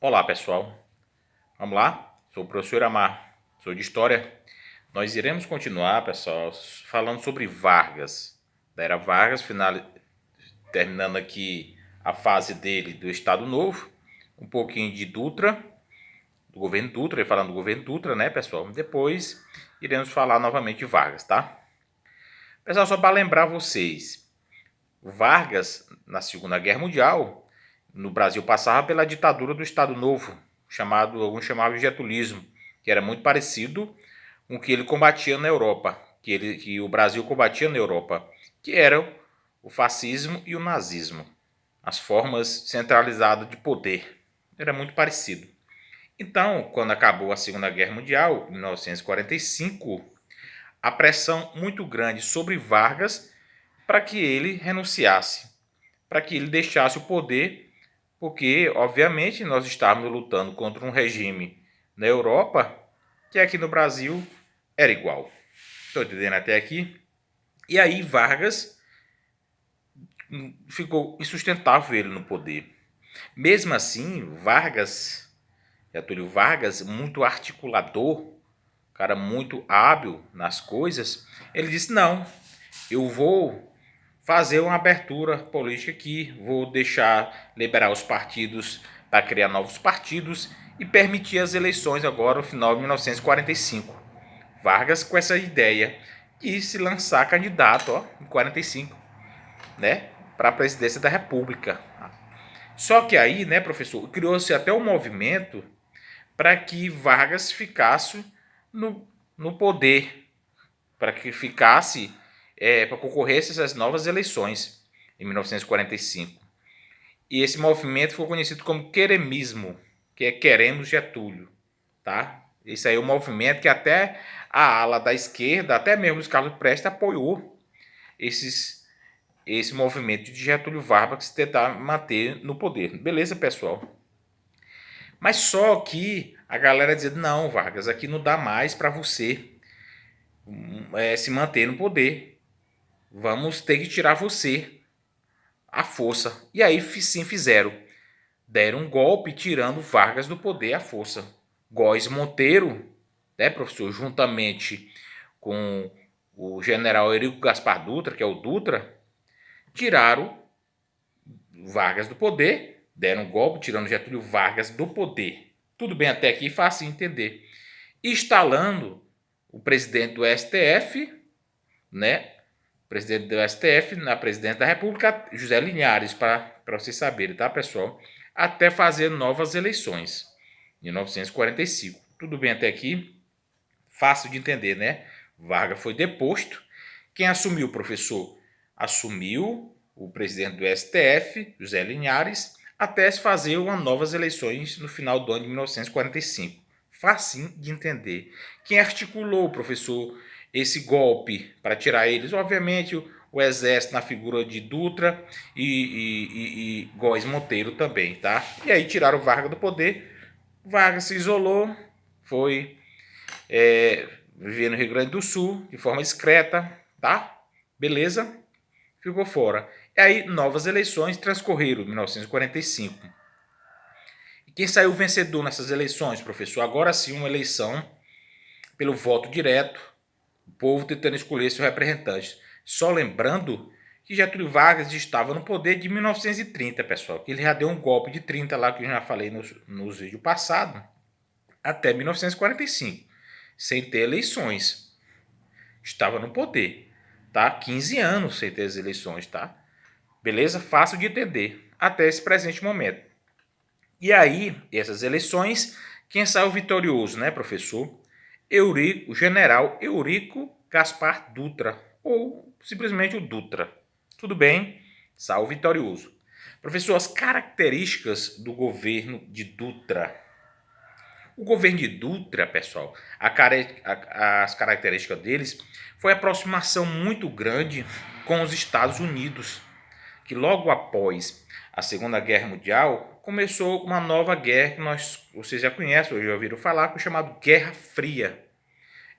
Olá pessoal, vamos lá? Sou o professor Amar, sou de História. Nós iremos continuar, pessoal, falando sobre Vargas, da era Vargas, terminando aqui a fase dele do Estado Novo, um pouquinho de Dutra, do governo Dutra, e falando do governo Dutra, né pessoal? Depois iremos falar novamente de Vargas, tá? Pessoal, só para lembrar vocês, Vargas, na Segunda Guerra Mundial, no Brasil passava pela ditadura do Estado Novo, alguns chamavam de getulismo, que era muito parecido com o que ele combatia na Europa, que o Brasil combatia na Europa, que era o fascismo e o nazismo, as formas centralizadas de poder. Era muito parecido. Então, quando acabou a Segunda Guerra Mundial, em 1945, a pressão muito grande sobre Vargas para que ele renunciasse, para que ele deixasse o poder, porque, obviamente, nós estávamos lutando contra um regime na Europa que aqui no Brasil era igual. Estou entendendo até aqui? E aí Vargas ficou insustentável ele no poder. Mesmo assim, Getúlio Vargas, muito articulador, cara muito hábil nas coisas, ele disse: não, eu vou fazer uma abertura política aqui, vou deixar liberar os partidos para criar novos partidos e permitir as eleições agora no final de 1945. Vargas com essa ideia de se lançar candidato em 45, né, para a presidência da República. Só que aí, né, professor, criou-se até um movimento para que Vargas ficasse no poder, para que ficasse, para concorresse essas novas eleições em 1945. E esse movimento foi conhecido como queremismo, que é Queremos Getúlio, tá? Esse aí é um movimento que até a ala da esquerda, até mesmo os Carlos Prestes, apoiou esse movimento de Getúlio Vargas tentar manter no poder. Beleza, pessoal? Mas só que a galera dizia: não, Vargas, aqui não dá mais para você se manter no poder. Vamos ter que tirar você à força. E aí sim fizeram. Deram um golpe tirando Vargas do poder à força. Góes Monteiro, né, professor, juntamente com o general Eurico Gaspar Dutra, que é o Dutra, tiraram Vargas do poder, deram um golpe tirando Getúlio Vargas do poder. Tudo bem até aqui, fácil de entender. Instalando o presidente do STF, né? Presidente do STF na presidência da República, José Linhares, para vocês saberem, tá, pessoal? Até fazer novas eleições, em 1945. Tudo bem até aqui? Fácil de entender, né? Vargas foi deposto. Quem assumiu, professor? Assumiu o presidente do STF, José Linhares, até se fazer umas novas eleições no final do ano de 1945. Facinho de entender. Quem articulou, professor, esse golpe para tirar eles? Obviamente, o exército na figura de Dutra e Góes Monteiro também, tá? E aí tiraram Vargas do poder. Vargas se isolou, foi vivia no Rio Grande do Sul de forma discreta, tá? Beleza? Ficou fora. E aí, novas eleições transcorreram em 1945. E quem saiu vencedor nessas eleições, professor? Agora sim, uma eleição pelo voto direto, o povo tentando escolher seu representante. Só lembrando que Getúlio Vargas estava no poder de 1930, pessoal. Que ele já deu um golpe de 30 lá, que eu já falei nos vídeos passados, até 1945, sem ter eleições. Estava no poder, tá? 15 anos sem ter as eleições, tá? Beleza? Fácil de entender até esse presente momento. E aí, essas eleições, quem saiu vitorioso, né, professor? O general Eurico Gaspar Dutra, ou simplesmente o Dutra. Tudo bem? Saiu vitorioso. Professor, as características do governo de Dutra. O governo de Dutra, pessoal, as características deles foi a aproximação muito grande com os Estados Unidos, que logo após a Segunda Guerra Mundial começou uma nova guerra que vocês já conhecem, ou já ouviram falar, que é chamado Guerra Fria.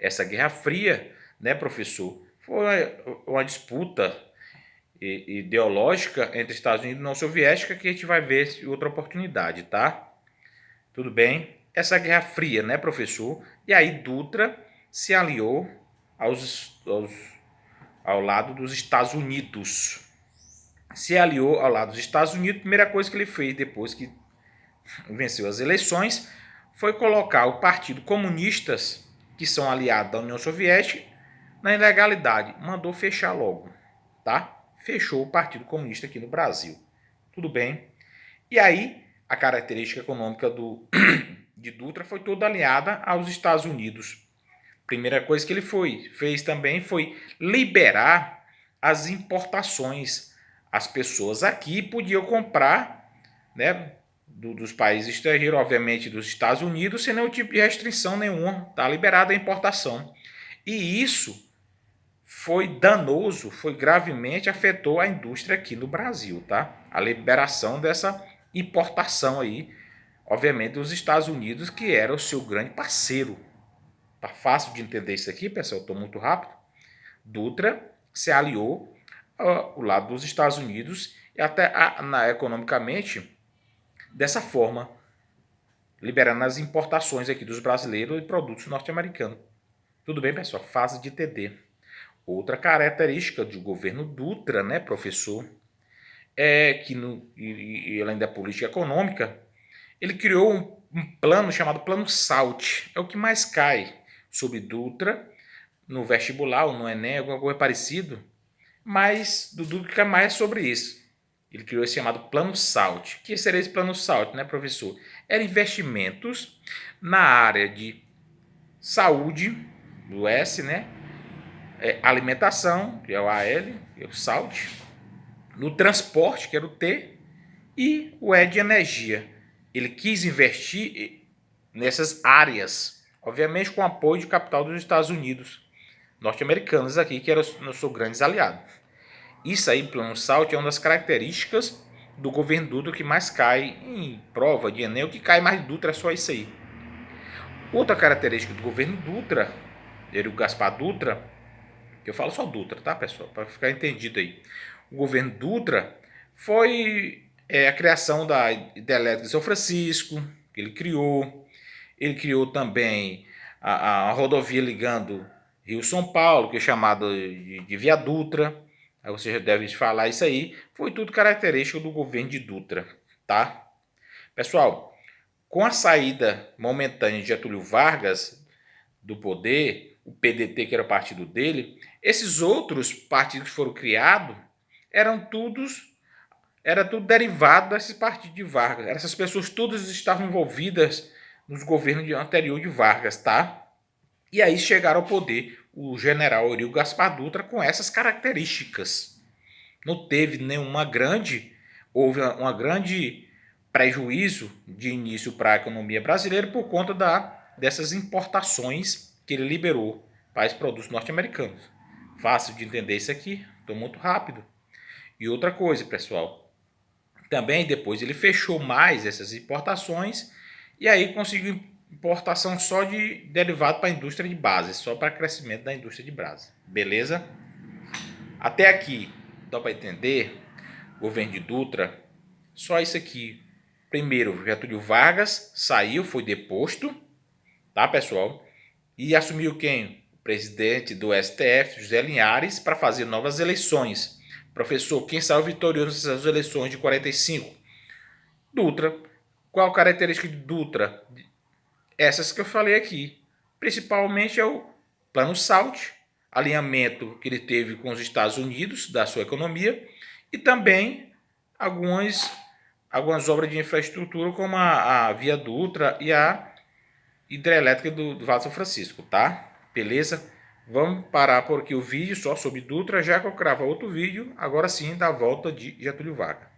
Essa Guerra Fria, né, professor, foi uma disputa ideológica entre Estados Unidos e União Soviética que a gente vai ver em outra oportunidade, tá? Tudo bem? Essa Guerra Fria, né, professor? E aí Dutra se aliou ao lado dos Estados Unidos. Se aliou ao lado dos Estados Unidos, a primeira coisa que ele fez depois que venceu as eleições foi colocar o Partido Comunistas, que são aliados da União Soviética, na ilegalidade. Mandou fechar logo, tá? Fechou o Partido Comunista aqui no Brasil. Tudo bem? E aí, a característica econômica de Dutra foi toda aliada aos Estados Unidos. Primeira coisa que ele fez também foi liberar as importações. As pessoas aqui podiam comprar, né, dos países estrangeiros, obviamente dos Estados Unidos, sem nenhum tipo de restrição nenhuma. Está liberada a importação. E isso foi danoso, foi gravemente afetou a indústria aqui no Brasil, tá? A liberação dessa importação aí, obviamente dos Estados Unidos, que era o seu grande parceiro. Tá fácil de entender isso aqui, pessoal? Estou muito rápido. Dutra se aliou ao lado dos Estados Unidos e até economicamente dessa forma, liberando as importações aqui dos brasileiros e produtos norte-americanos. Tudo bem, pessoal? Fácil de entender. Outra característica do governo Dutra, né, professor, é que, além da política econômica, ele criou um plano chamado Plano SALT. É o que mais cai sobre Dutra no vestibular ou no Enem, alguma coisa parecida, mas do Dutra fica mais sobre isso. Ele criou esse chamado Plano SALT. O que seria esse Plano SALT, né, professor? Eram investimentos na área de saúde, do S, né? Alimentação, que é o AL, que é o SALT, no transporte, que era o T, e o E de energia. Ele quis investir nessas áreas, obviamente com apoio de capital dos Estados Unidos, norte-americanos aqui, que eram os seus grandes aliados. Isso aí, Plano SALT, é uma das características do governo Dutra que mais cai em prova de Enem. O que cai mais de Dutra é só isso aí. Outra característica do governo Dutra, o Gaspar Dutra, que eu falo só Dutra, tá, pessoal? Para ficar entendido aí. O governo Dutra foi a criação da hidrelétrica de São Francisco, que ele criou. Ele criou também a rodovia ligando Rio-São Paulo, que é chamada de Via Dutra. Aí você já deve falar isso aí. Foi tudo característico do governo de Dutra, tá? Pessoal, com a saída momentânea de Getúlio Vargas do poder, o PDT, que era o partido dele, esses outros partidos que foram criados era tudo derivado desses partidos de Vargas. Essas pessoas todas estavam envolvidas nos governos anteriores de Vargas, tá? E aí chegaram ao poder o general Eurílio Gaspar Dutra com essas características. Não teve houve uma grande prejuízo de início para a economia brasileira por conta dessas importações que ele liberou para os produtos norte-americanos. Fácil de entender isso aqui, estou muito rápido. E outra coisa, pessoal, também depois ele fechou mais essas importações e aí conseguiu importação só de derivado para a indústria de base, só para crescimento da indústria de base. Beleza? Até aqui, dá para entender? Governo de Dutra, só isso aqui. Primeiro, Getúlio Vargas saiu, foi deposto, tá, pessoal? E assumiu quem? O presidente do STF, José Linhares, para fazer novas eleições. Professor, quem saiu vitorioso nessas eleições de 45? Dutra. Qual a característica de Dutra? Essas que eu falei aqui. Principalmente é o Plano SALT, alinhamento que ele teve com os Estados Unidos da sua economia e também algumas obras de infraestrutura como a Via Dutra e a hidrelétrica do Vale São Francisco, tá? Beleza? Vamos parar por aqui o vídeo só sobre Dutra, já que eu cravo outro vídeo, agora sim da volta de Getúlio Vargas.